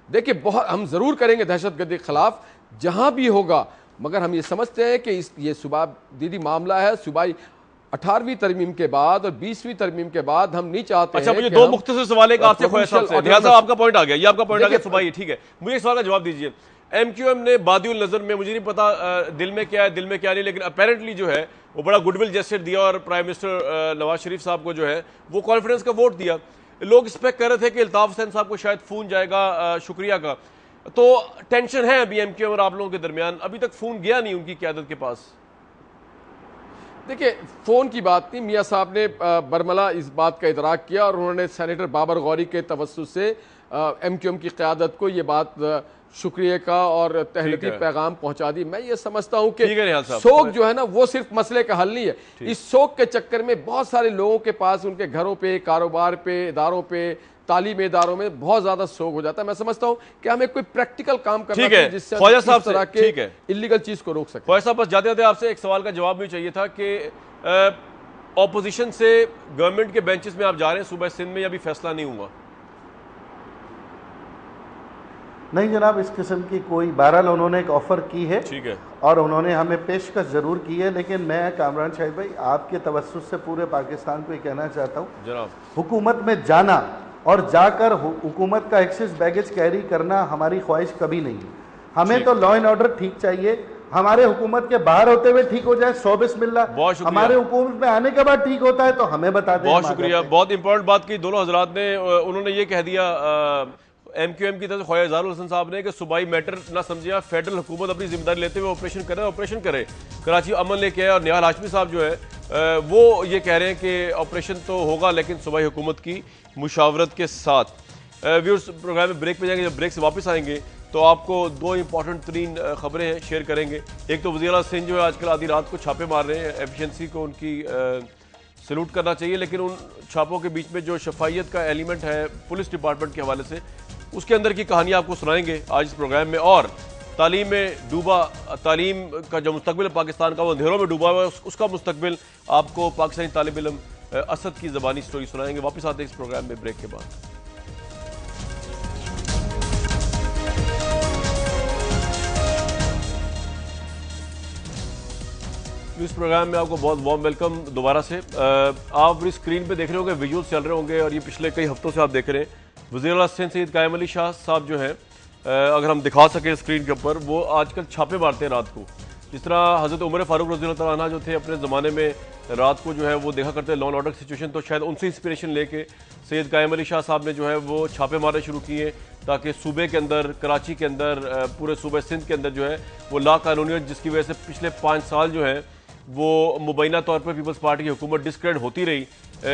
देखिए बहुत हम जरूर करेंगे दहशतगर्दी के खिलाफ जहां भी होगा, मगर हम ये समझते हैं कि ये सूबाई मामला है। सूबाई 18वीं तरमीम के बाद और 20वीं तरमीम के बाद हम नहीं चाहते। अच्छा, मुझे दो मुख्तसर सवाल एक आपसे ख्वाजा साहब से। निहाल साहब आपका पॉइंट आ गया, ये आपका पॉइंट आ गया सूबाई, ठीक है। मुझे इस सवाल का जवाब दीजिए, एमक्यूएम ने बादिउल नजर में, मुझे नहीं पता दिल में क्या है दिल में क्या नहीं, लेकिन अपेरेंटली जो है वो बड़ा गुडविल जेस्चर दिया और प्राइम मिनिस्टर नवाज शरीफ साहब को जो है वो कॉन्फिडेंस का वोट दिया। लोग एक्सपेक्ट कर रहे थे कि अल्ताफ हुसैन साहब को शायद फोन जाएगा शुक्रिया का, तो टेंशन है अभी एमक्यूएम और आप लोगों के दरमियान, अभी तक फोन गया नहीं उनकी क़यादत के पास। देखिए, फ़ोन की बात नहीं, मियाँ साहब ने बरमला इस बात का इदराक किया और उन्होंने सेनेटर बाबर गौरी के तवस्सुस से MQM की क़यादत को ये बात शुक्रिया का और तहनीती पैगाम पहुंचा दी। मैं ये समझता हूं कि शोक जो है ना वो सिर्फ मसले का हल नहीं है। इस शोक के चक्कर में बहुत सारे लोगों के पास उनके घरों पे, कारोबार पे, इदारों पे, तालीमी इदारों में बहुत ज्यादा शोक हो जाता है। मैं समझता हूं कि हमें कोई प्रैक्टिकल काम करना चाहिए जिससे हम इस तरह के इलीगल चीज को रोक सकें। ख्वाजा साहब, बस जाते जाते आपसे एक सवाल का जवाब भी चाहिए था कि ऑपोजिशन से गवर्नमेंट के बेंचेस में आप जा रहे हैं सूबा सिंध में, अभी फैसला नहीं हुआ? नहीं जनाब, इस किस्म की कोई, बहरहाल उन्होंने एक ऑफ़र की है, ठीक है, और उन्होंने हमें पेशकश ज़रूर की है, लेकिन मैं कामरान शाहिद भाई आपके तवस्सुस से पूरे पाकिस्तान को ये कहना चाहता हूँ, जनाब, हुकूमत में जाना और जाकर हुकूमत का एक्सेस बैगेज कैरी करना हमारी ख्वाहिश कभी नहीं है। हमें तो लॉ एंड ऑर्डर ठीक चाहिए, हमारे हुकूमत के बाहर होते हुए ठीक हो जाए, 100 बिस्मिल्लाह। हमारे हुकूमत में आने के बाद ठीक होता है तो हमें बता दें। बहुत शुक्रिया, बहुत इंपॉर्टेंट बात की दोनों हजरात ने। उन्होंने ये कह दिया MQM की तरफ से ख्वाजा इज़हारुल हसन साहब ने कि सूबाई मैटर ना समझे, फेडरल हुकूमत अपनी जिम्मेदारी लेते हुए ऑपरेशन करे। कराची अमन लेके आए और निहाल हाशमी साहब जो है वो ये कह रहे हैं कि ऑपरेशन तो होगा लेकिन सूबाई हुकूमत की मुशावरत के साथ। व्यूअर्स, प्रोग्राम में ब्रेक पे जाएंगे, जब ब्रेक से वापस आएंगे तो आपको दो इंपॉर्टेंट तरीन खबरें शेयर करेंगे। एक तो वज़ीर आला सिंध जो है आजकल आधी रात को छापे मार रहे हैं, एफिशिएंसी को उनकी सैल्यूट करना चाहिए, लेकिन उन छापों के बीच में जो शफायत का एलिमेंट है पुलिस डिपार्टमेंट के हवाले से, उसके अंदर की कहानी आपको सुनाएंगे आज इस प्रोग्राम में। और तालीम में डूबा, तालीम का जो मुस्तकबिल पाकिस्तान का वो अंधेरों में डूबा हुआ है, उसका मुस्तकबिल आपको पाकिस्तानी तालिब इल्म असद की ज़बानी स्टोरी सुनाएंगे। वापस आते हैं इस प्रोग्राम में ब्रेक के बाद। इस प्रोग्राम में आपको बहुत वार्म वेलकम दोबारा से। आप अपनी स्क्रीन पे देख रहे होंगे, विजुअल्स चल रहे होंगे और ये पिछले कई हफ्तों से आप देख रहे हैं। वज़ीर आला सिंध सैयद कायम अली शाह साहब जो हैं, अगर हम दिखा सकें स्क्रीन के ऊपर, वो आजकल छापे मारते हैं रात को। जिस तरह हज़रत उमर फारूक रज़ी अल्लाह तआला जो थे अपने ज़माने में रात को जो है वो देखा करते लॉ एंड ऑर्डर सिचुएशन, तो शायद उनसे इंस्पिरेशन लेके सैयद कायम अली शाह साहब ने जो है वो छापे मारने शुरू किए ताकि सूबे के अंदर, कराची के अंदर, पूरे सूबे सिंध के अंदर जो है वो लाकानूनियत, जिसकी वजह से पिछले 5 साल जो है वो मुबैना तौर पर पीपल्स पार्टी की हुकूमत डिस्क्रेडिट होती रही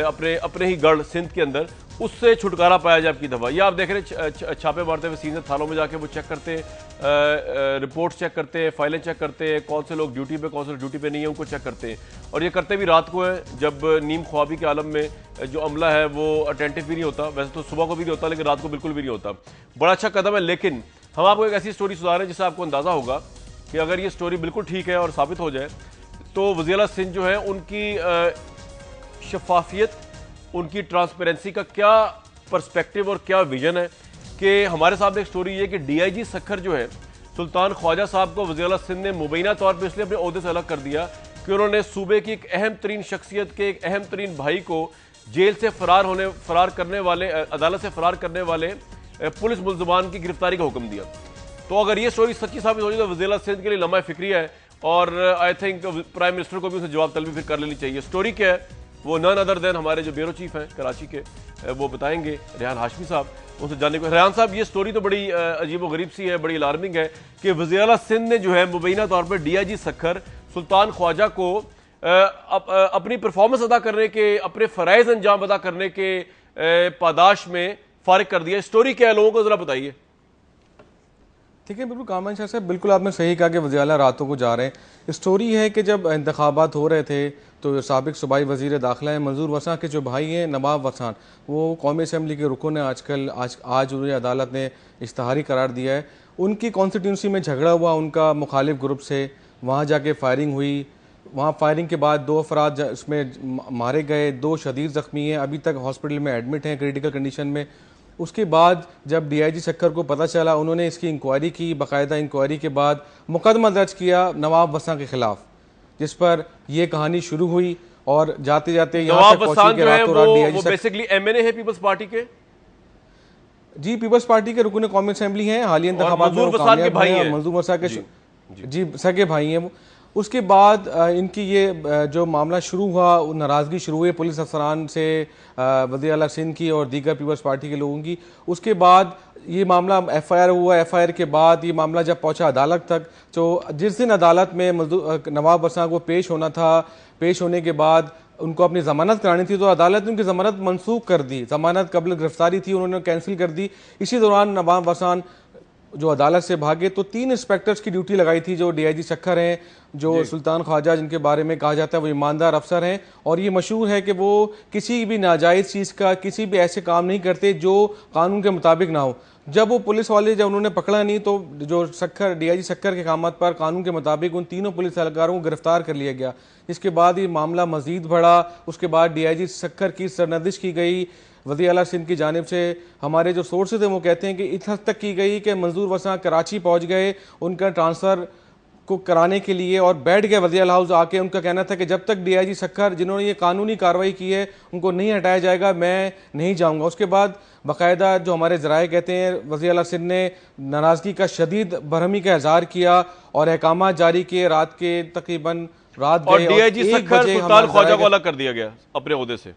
अपने ही गढ़ सिंध के अंदर, उससे छुटकारा पाया जाए आपकी दफ़ा। ये आप देख रहे हैं छापे मारते हुए सीनियर थानों में जाके वो चेक करते हैं, रिपोर्ट्स चेक करते हैं, फाइलें चेक करते हैं, कौन से लोग ड्यूटी पे, कौन से लोग ड्यूटी पे नहीं है, उनको चेक करते हैं। और ये करते भी रात को है, जब नीम ख्वाबी के आलम में जो अमला है वो अटेंटिव भी नहीं होता। वैसे तो सुबह को भी नहीं होता, लेकिन रात को बिल्कुल भी नहीं होता। बड़ा अच्छा कदम है, लेकिन हम आपको एक ऐसी स्टोरी सुना रहे हैं जिससे आपको अंदाज़ा होगा कि अगर ये स्टोरी बिल्कुल ठीक है और साबित हो जाए तो वज़ीर आला सिंध जो है उनकी शफाफियत, उनकी ट्रांसपेरेंसी का क्या पर्सपेक्टिव और क्या विजन है। कि हमारे सामने एक स्टोरी ये कि DIG सखर जो है सुल्तान ख्वाजा साहब को वज़ीर आला सिंध ने मुबैना तौर पर इसलिए अपने ओहदे से अलग कर दिया कि उन्होंने सूबे की एक अहम तरीन शख्सियत के एक अहम तरीन भाई को जेल से फरार करने वाले, अदालत से फरार करने वाले पुलिस मुलजमान की गिरफ्तारी का हुक्म दिया। तो अगर ये स्टोरी सच्ची साबित हो जाए तो वज़ीर आला सिंध के लिए लम्हा फ़िक्रिया है और आई थिंक प्राइम मिनिस्टर को भी उसे जवाब तलबी फिर कर लेनी चाहिए। स्टोरी क्या है वो नन अदर देन हमारे जो ब्यूरो चीफ हैं कराची के, वो बताएंगे, रेहान हाशमी साहब, उनसे जानने को। रेहान साहब, ये स्टोरी तो बड़ी अजीब व गरीब सी है, बड़ी अलार्मिंग है कि वज़ीर आला सिंध ने जो है मुबैना तौर पर DIG सखर सुल्तान ख्वाजा को अपनी परफॉर्मेंस अदा करने के, अपने फ़राइज़ अंजाम अदा करने के पादाश में फारिग कर दिया। स्टोरी क्या है, लोगों को ज़रा बताइए। ठीक है, बिल्कुल कामरान शाह साहब, बिल्कुल आपने सही कहा कि वज़ीर आला रातों को जा रहे हैं। स्टोरी है कि जब इंतखाबात हो रहे थे तो साबिक सूबाई वज़ीर दाखिला है मंजूर वसा के जो भाई हैं नवाब वसान, वो कौमी असम्बली के रुकन है आजकल। आज उन्हें अदालत ने इश्तहारी करार दिया है। उनकी कॉन्स्टिट्यूंसी में झगड़ा हुआ उनका मुखालिफ ग्रुप से, वहाँ जाके फायरिंग हुई। वहाँ फायरिंग के बाद 2 अफराद इसमें मारे गए, 2 शदीद ज़ख्मी हैं, अभी तक हॉस्पिटल में एडमिट हैं क्रिटिकल कंडीशन में। उसके बाद जब DIG सखर को पता चला, उन्होंने इसकी इंक्वायरी की। बाकायदा इंक्वायरी के बाद मुकदमा दर्ज किया नवाब वसा के खिलाफ, जिस पर यह कहानी शुरू हुई और जाते जाते यहाँ तक पहुंची कि रातों रात DIG बेसिकली MNA है पीपल्स पार्टी के। जी, पीपल्स पार्टी के रुकन कौमी असेंबली हैं, हालिया इंतखाबात में कामयाब हुए हैं। मंजूर वसा के जी सगे भाई हैं वो। उसके बाद इनकी ये जो मामला शुरू हुआ, नाराज़गी शुरू हुई पुलिस अफसरान से, वज़ीर आला सिंध की और दीगर पीपल्स पार्टी के लोगों की। उसके बाद ये मामला FIR हुआ, FIR के बाद ये मामला जब पहुंचा अदालत तक, तो जिस दिन अदालत में नवाब वरसा को पेश होना था, पेश होने के बाद उनको अपनी ज़मानत करानी थी, तो अदालत ने उनकी ज़मानत मनसूख कर दी। ज़मानत कबल गिरफ्तारी थी, उन्होंने कैंसिल कर दी। इसी दौरान नवाब वरसान जो अदालत से भागे, तो 3 इंस्पेक्टर्स की ड्यूटी लगाई थी, जो DIG सक्खर हैं, जो सुल्तान ख्वाजा जिनके बारे में कहा जाता है वो ईमानदार अफसर हैं, और ये मशहूर है कि वो किसी भी नाजायज़ चीज़ का, किसी भी ऐसे काम नहीं करते जो कानून के मुताबिक ना हो। जब वो पुलिस वाले जब उन्होंने पकड़ा नहीं, तो जो सक्खर DIG सक्खर के कामत पर कानून के मुताबिक उन तीनों पुलिस एहलकारों को गिरफ्तार कर लिया गया। इसके बाद ये मामला मज़ीद बढ़ा। उसके बाद DIG सक्खर की सरनदिश की गई वज़ीर आला सिंध की जानिब से। हमारे जो सोर्सेज हैं वो कहते हैं कि इस हद तक की गई कि मंजूर वरसा कराची पहुँच गए उनका ट्रांसफ़र को कराने के लिए, और बैठ गए वज़ीर आला हाउस आके। उनका कहना था कि जब तक DIG सक्खर जिन्होंने ये कानूनी कार्रवाई की है उनको नहीं हटाया जाएगा, मैं नहीं जाऊँगा। उसके बाद बाकायदा जो हमारे ज़राए कहते हैं, वज़ीर आला सिंध ने नाराज़गी का शदीद बरहमी का इजहार किया और अहकामात जारी किए। रात के तकरीबन रात और गए DIG सक्खर सुल्तान ख्वाजा को अलग कर दिया गया अपने ओहदे से,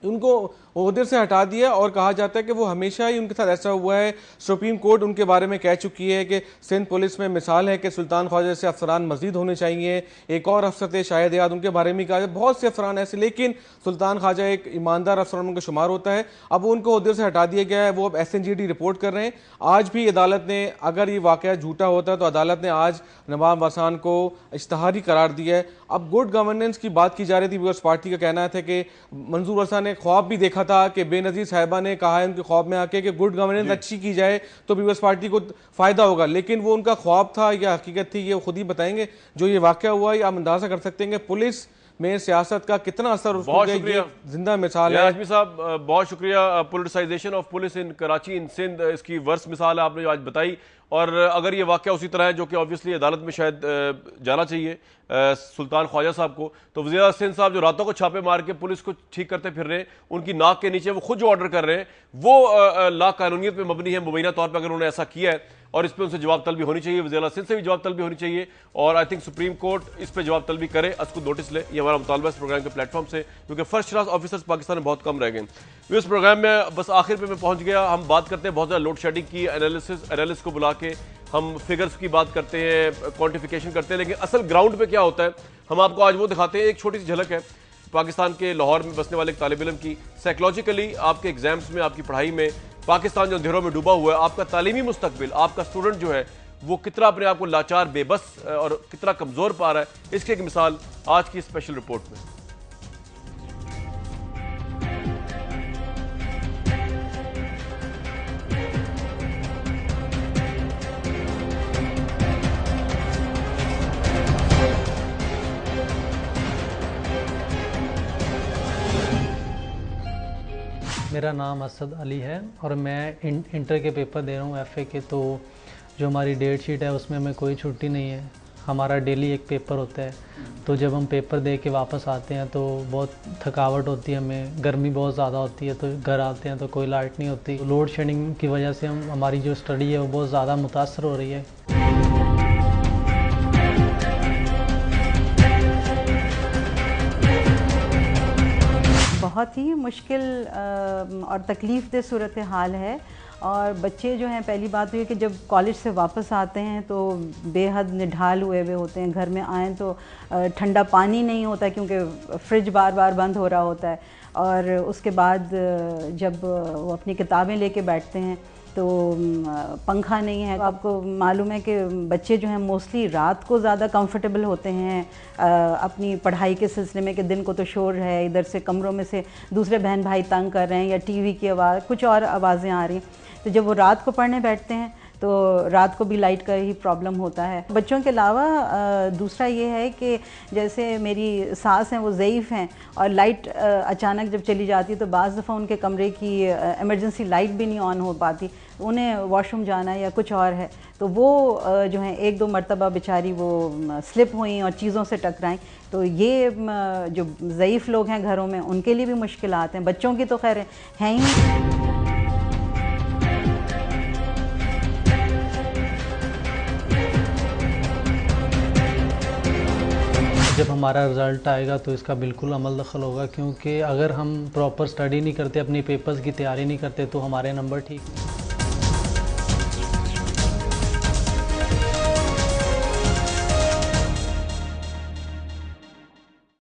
उनको ओहदे से हटा दिया, और कहा जाता है कि वो हमेशा ही उनके साथ ऐसा हुआ है। सुप्रीम कोर्ट उनके बारे में कह चुकी है कि सिंध पुलिस में मिसाल है कि सुल्तान ख्वाजा जैसे अफसरान मजीद होने चाहिए। एक और अफसर थे शाहिद याद, उनके बारे में कहा, बहुत से अफसरान ऐसे, लेकिन सुल्तान ख्वाजा एक ईमानदार अफसरान का शुमार होता है। अब वो उनको ओहदे से हटा दिया गया है, वो अब SNGD रिपोर्ट कर रहे हैं। आज भी अदालत ने, अगर ये वाक़या झूठा होता है तो अदालत ने आज नवाब वरसान को इश्तहारी करार दिया है। अब गुड गवर्नेंस की बात की जा रही थी, पीपल्स पार्टी का कहना था कि मंजूर वरसा ने ख्वाब भी देखा था कि बेनज़ीर साहिबा ने कहा है उनके ख्वाब में आके कि गुड गवर्नेंस अच्छी की जाए तो पीपल्स पार्टी को फ़ायदा होगा, लेकिन वो उनका ख्वाब था या हकीकत थी, ये खुद ही बताएंगे। जो ये वाक़या हुआ है, आप अंदाज़ा कर सकते हैं कि पुलिस में सियासत का कितना असर, बहुत शुक्रिया, जिंदा मिसाल है। आजमी साहब बहुत शुक्रिया। पोलिटिसाइजेशन ऑफ पुलिस इन कराची इन सिंध, इसकी वर्स्ट मिसाल है आपने जो आज बताई। और अगर ये वाक़या उसी तरह है, जो कि ऑब्वियसली अदालत में शायद जाना चाहिए सुल्तान ख्वाजा साहब को, तो वज़ीर आला सिंध साहब जो रातों को छापे मार के पुलिस को ठीक करते फिर रहे हैं, उनकी नाक के नीचे वो खुद जो ऑर्डर कर रहे हैं वो ला कानूनियत में मबनी है मुबैना तौर पर। अगर उन्होंने ऐसा किया है और इस पर उनसे जवाब तलबी होनी चाहिए, वज़ीर आला सिंध से भी जवाब तलबी होनी चाहिए, और आई थिंक सुप्रीम कोर्ट इस पर जवाब तलबी करे, उसको नोटिस ले। ये हमारा मुतालबा इस प्रोग्राम के प्लेटफॉर्म से, क्योंकि फर्स्ट क्लास ऑफिसर्स पाकिस्तान में बहुत कम रह गए। इस प्रोग्राम में बस आखिर पे मैं पहुंच गया। हम बात करते हैं बहुत ज़्यादा लोड शेडिंग की, एनालिस्ट को बुला के हम फिगर्स की बात करते हैं, क्वांटिफिकेशन करते हैं, लेकिन असल ग्राउंड पे क्या होता है हम आपको आज वो दिखाते हैं। एक छोटी सी झलक है पाकिस्तान के लाहौर में बसने वाले एक तालिब इल्म की। साइकोलॉजिकली आपके एग्जाम्स में, आपकी पढ़ाई में पाकिस्तान जो अंधेरों में डूबा हुआ है, आपका तालीमी मुस्तकबिल, आपका स्टूडेंट जो है वो कितना अपने आप को लाचार, बेबस और कितना कमज़ोर पा रहा है, इसकी एक मिसाल आज की स्पेशल रिपोर्ट में। मेरा नाम असद अली है और मैं इंटर के पेपर दे रहा हूँ FA के। तो जो हमारी डेट शीट है उसमें हमें कोई छुट्टी नहीं है, हमारा डेली एक पेपर होता है। तो जब हम पेपर दे के वापस आते हैं तो बहुत थकावट होती है, हमें गर्मी बहुत ज़्यादा होती है, तो घर आते हैं तो कोई लाइट नहीं होती। लोड शेडिंग की वजह से हमारी जो स्टडी है वो बहुत ज़्यादा मुतासर हो रही है। बहुत ही मुश्किल और तकलीफ़ दह सूरत हाल है। और बच्चे जो हैं, पहली बात तो ये कि जब कॉलेज से वापस आते हैं तो बेहद निढाल हुए होते हैं। घर में आएँ तो ठंडा पानी नहीं होता क्योंकि फ्रिज बार बार बंद हो रहा होता है। और उसके बाद जब वो अपनी किताबें लेके बैठते हैं तो पंखा नहीं है। आपको मालूम है कि बच्चे जो हैं मोस्टली रात को ज़्यादा कंफर्टेबल होते हैं अपनी पढ़ाई के सिलसिले में, कि दिन को तो शोर है, इधर से कमरों में से दूसरे बहन भाई तंग कर रहे हैं या टीवी की आवाज़, कुछ और आवाज़ें आ रही हैं। तो जब वो रात को पढ़ने बैठते हैं तो रात को भी लाइट का ही प्रॉब्लम होता है। बच्चों के अलावा दूसरा ये है कि जैसे मेरी सास हैं, वो ज़ईफ़ हैं और लाइट अचानक जब चली जाती है तो बाज़ दफ़ा उनके कमरे की इमरजेंसी लाइट भी नहीं ऑन हो पाती, उन्हें वॉशरूम जाना है या कुछ और है, तो वो जो है 1-2 मरतबा बेचारी वो स्लिप हुई और चीज़ों से टकराएं। तो ये जो ज़ईफ़ लोग हैं घरों में, उनके लिए भी मुश्किलात हैं। बच्चों की तो खैर हैं ही। जब हमारा रिज़ल्ट आएगा तो इसका बिल्कुल अमल दखल होगा, क्योंकि अगर हम प्रॉपर स्टडी नहीं करते, अपनी पेपर्स की तैयारी नहीं करते, तो हमारे नंबर ठीक